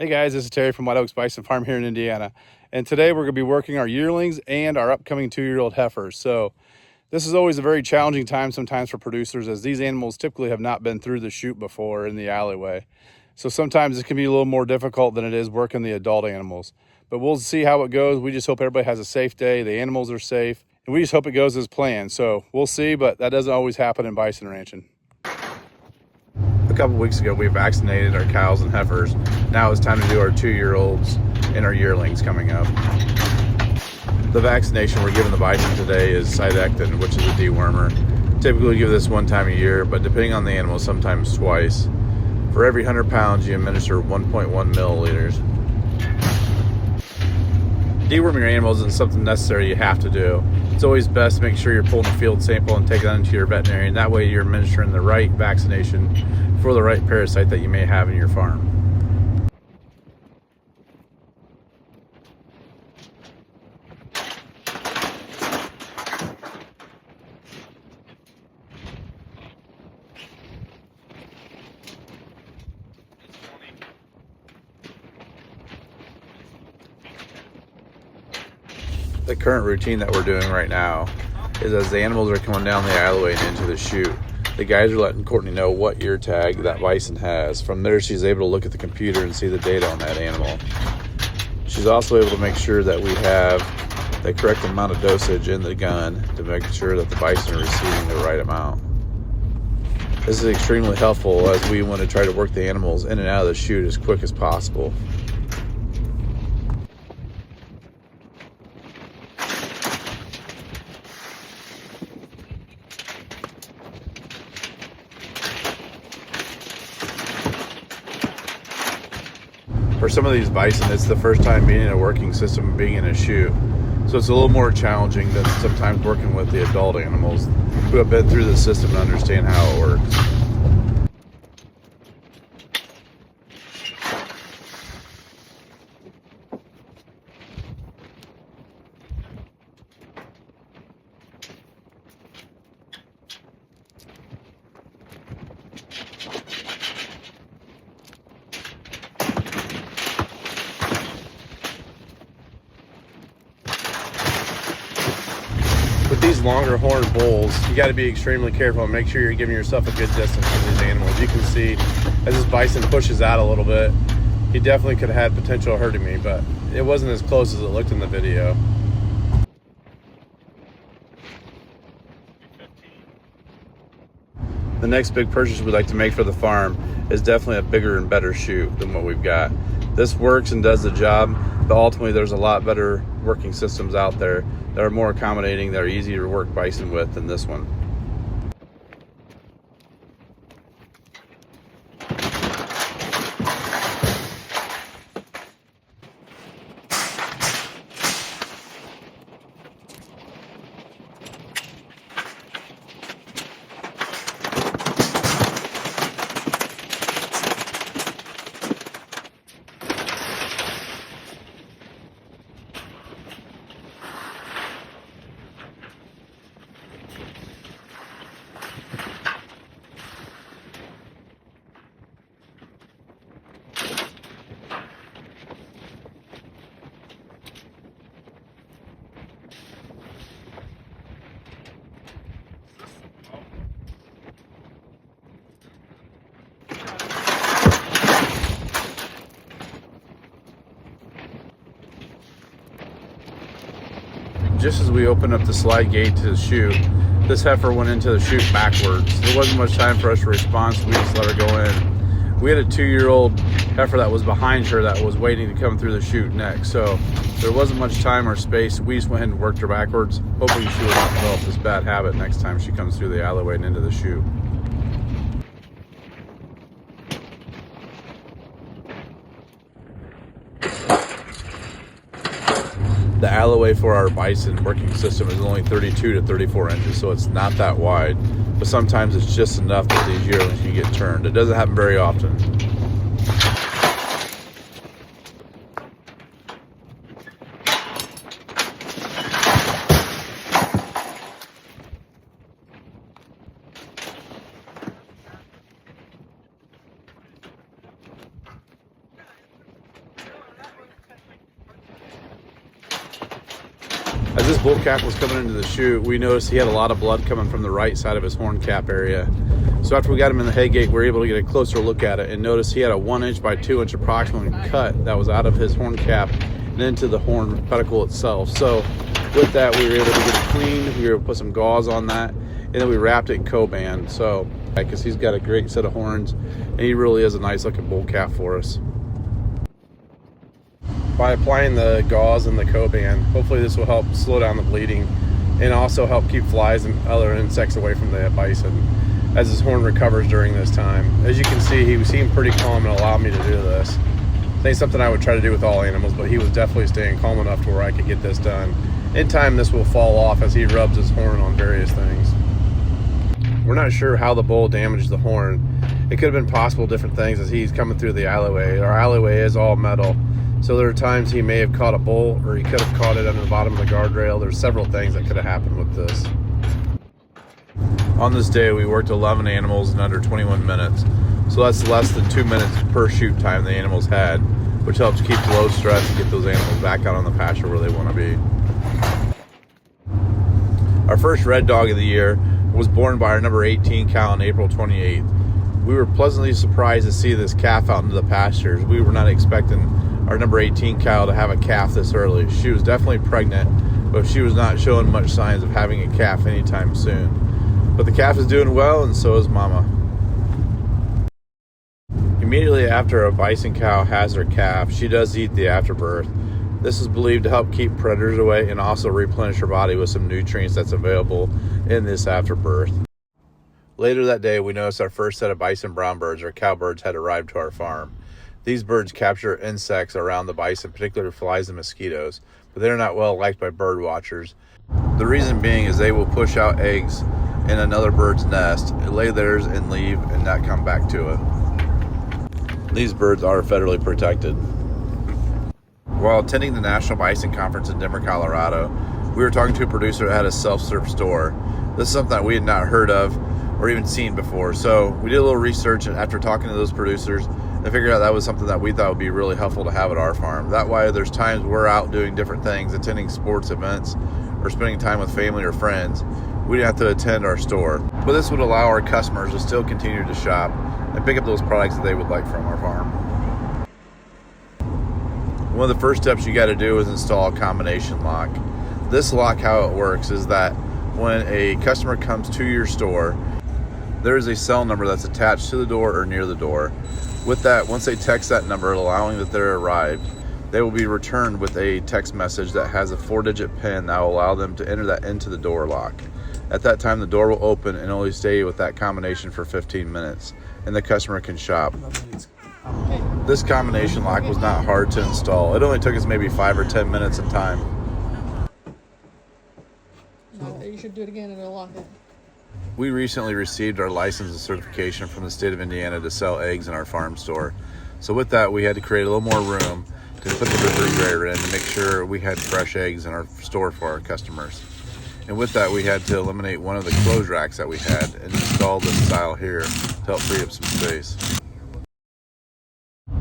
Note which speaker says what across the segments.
Speaker 1: Hey guys, this is Terry from White Oaks Bison Farm here in Indiana. And today we're going to be working our yearlings and our upcoming 2-year-old heifers. So this is always a very challenging time sometimes for producers, as these animals typically have not been through the chute before in the alleyway. So sometimes it can be a little more difficult than it is working the adult animals. But we'll see how it goes. We just hope everybody has a safe day, the animals are safe, and we just hope it goes as planned. So we'll see, but that doesn't always happen in bison ranching. A couple weeks ago, we vaccinated our cows and heifers. Now it's time to do our 2-year-olds and our yearlings coming up. The vaccination we're giving the bison today is Cytectin, which is a dewormer. Typically give this one time a year, but depending on the animal, sometimes twice. For every 100 pounds, you administer 1.1 milliliters. Deworming your animals isn't something necessary you have to do. It's always best to make sure you're pulling a field sample and taking that into your veterinarian. That way you're administering the right vaccination for the right parasite that you may have in your farm. The current routine that we're doing right now is, as the animals are coming down the alleyway and into the chute, the guys are letting Courtney know what ear tag that bison has. From there, she's able to look at the computer and see the data on that animal. She's also able to make sure that we have the correct amount of dosage in the gun to make sure that the bison are receiving the right amount. This is extremely helpful as we want to try to work the animals in and out of the chute as quick as possible. For some of these bison, it's the first time being in a working system, being in a chute. So it's a little more challenging than sometimes working with the adult animals who have been through the system and understand how it works. With these longer horn bulls, you got to be extremely careful and make sure you're giving yourself a good distance from these animals. You can see as this bison pushes out a little bit, he definitely could have had potential hurting me, but it wasn't as close as it looked in the video. The next big purchase we'd like to make for the farm is definitely a bigger and better chute than what we've got. This works and does the job, but ultimately there's a lot better working systems out there that are more accommodating, that are easier to work bison with than this one. Just as we opened up the slide gate to the chute, this heifer went into the chute backwards. There wasn't much time for us to respond, so we just let her go in. We had a 2-year-old heifer that was behind her that was waiting to come through the chute next, so there wasn't much time or space. We just went ahead and worked her backwards, hoping she would not develop this bad habit next time she comes through the alleyway and into the chute. The alleyway for our bison working system is only 32 to 34 inches, so it's not that wide, but sometimes it's just enough that these yearlings can get turned. It doesn't happen very often. this bull calf was coming into the chute, we noticed he had a lot of blood coming from the right side of his horn cap area. So after we got him in the hay gate, we were able to get a closer look at it and notice he had a 1 inch by 2 inch approximately cut that was out of his horn cap and into the horn pedicle itself. So with that, we were able to get it cleaned. We were able to put some gauze on that, and then we wrapped it in co-band. So, because he's got a great set of horns, and he really is a nice looking bull calf for us. By applying the gauze and the co-band, hopefully this will help slow down the bleeding and also help keep flies and other insects away from the bison as his horn recovers during this time. As you can see, he seemed pretty calm and allowed me to do this. It ain't something I would try to do with all animals, but he was definitely staying calm enough to where I could get this done. In time, this will fall off as he rubs his horn on various things. We're not sure how the bull damaged the horn. It could have been possible different things as he's coming through the alleyway. Our alleyway is all metal, so there are times he may have caught a bull, or he could have caught it under the bottom of the guardrail. There's several things that could have happened with this. On this day, we worked 11 animals in under 21 minutes. So that's less than 2 minutes per shoot time the animals had, which helps keep low stress and get those animals back out on the pasture where they want to be. Our first red dog of the year was born by our number 18 cow on April 28th. We were pleasantly surprised to see this calf out into the pastures. We were not expecting our number 18 cow to have a calf this early. She was definitely pregnant, but she was not showing much signs of having a calf anytime soon. But the calf is doing well, and so is mama. Immediately after a bison cow has her calf, she does eat the afterbirth. This is believed to help keep predators away and also replenish her body with some nutrients that's available in this afterbirth. Later that day, we noticed our first set of bison brown birds, or cowbirds, had arrived to our farm. These birds capture insects around the bison, particularly flies and mosquitoes, but they're not well liked by bird watchers. The reason being is they will push out eggs in another bird's nest, lay theirs and leave and not come back to it. These birds are federally protected. While attending the National Bison Conference in Denver, Colorado, we were talking to a producer that had a self-serve store. This is something that we had not heard of or even seen before. So we did a little research, and after talking to those producers, I figured out that was something that we thought would be really helpful to have at our farm. That way, there's times we're out doing different things, attending sports events, or spending time with family or friends. We didn't have to attend our store. But this would allow our customers to still continue to shop and pick up those products that they would like from our farm. One of the first steps you got to do is install a combination lock. This lock, how it works is that when a customer comes to your store, there is a cell number that's attached to the door or near the door. With that, once they text that number allowing that they're arrived, they will be returned with a text message that has a 4-digit PIN that will allow them to enter that into the door lock. At that time, the door will open and only stay with that combination for 15 minutes, and the customer can shop. This combination lock was not hard to install. It only took us maybe 5 or 10 minutes of time.
Speaker 2: You should do it again and it'll lock it.
Speaker 1: We recently received our license and certification from the state of Indiana to sell eggs in our farm store. So with that, we had to create a little more room to put the refrigerator in to make sure we had fresh eggs in our store for our customers. And with that, we had to eliminate one of the clothes racks that we had and install this style here to help free up some space.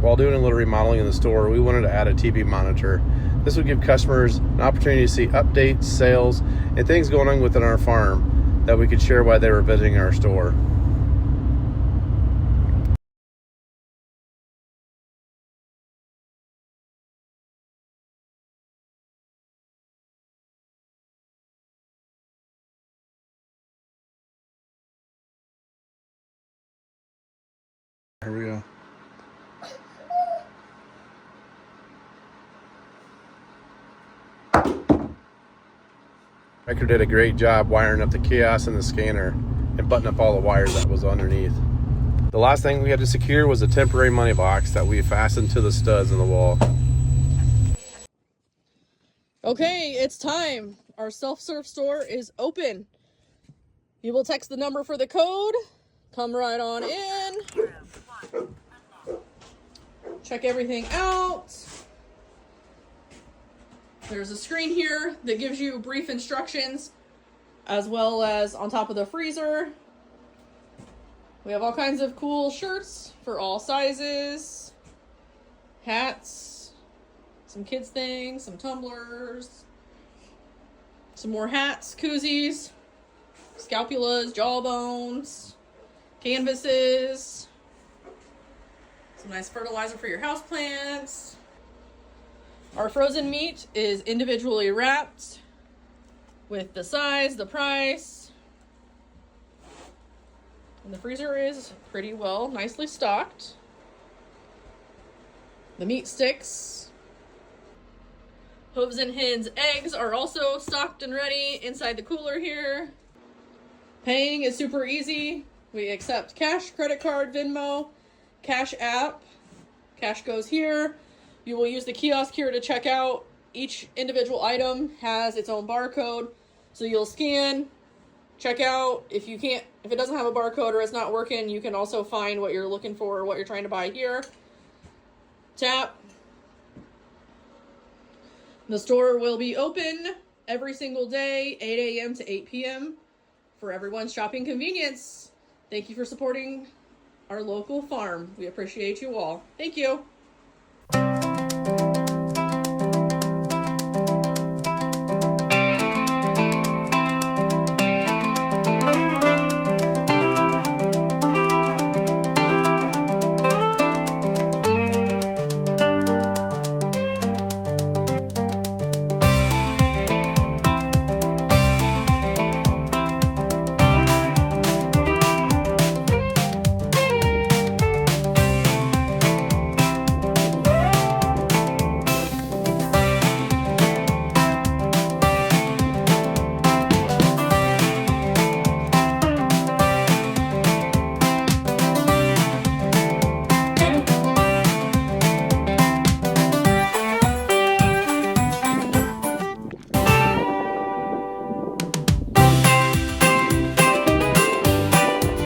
Speaker 1: While doing a little remodeling in the store, we wanted to add a TV monitor. This would give customers an opportunity to see updates, sales, and things going on within our farm that we could share while they were visiting our store. Here we go. Record did a great job wiring up the kiosk and the scanner and buttoning up all the wires that was underneath. The last thing we had to secure was a temporary money box that we fastened to the studs in the wall.
Speaker 2: Okay, it's time. Our self-serve store is open. You will text the number for the code. Come right on in. Check everything out. There's a screen here that gives you brief instructions, as well as on top of the freezer. We have all kinds of cool shirts for all sizes, hats, some kids things, some tumblers. Some more hats, koozies, scapulas, jawbones, canvases, some nice fertilizer for your houseplants. Our frozen meat is individually wrapped with the size, the price. And the freezer is pretty well, nicely stocked. The meat sticks. Hooves and Hens eggs are also stocked and ready inside the cooler here. Paying is super easy. We accept cash, credit card, Venmo, Cash App. Cash goes here. You will use the kiosk here to check out. Each individual item has its own barcode. So you'll scan, check out. If it doesn't have a barcode or it's not working, you can also find what you're looking for or what you're trying to buy here. Tap. The store will be open every single day, 8 a.m. to 8 p.m. for everyone's shopping convenience. Thank you for supporting our local farm. We appreciate you all. Thank you.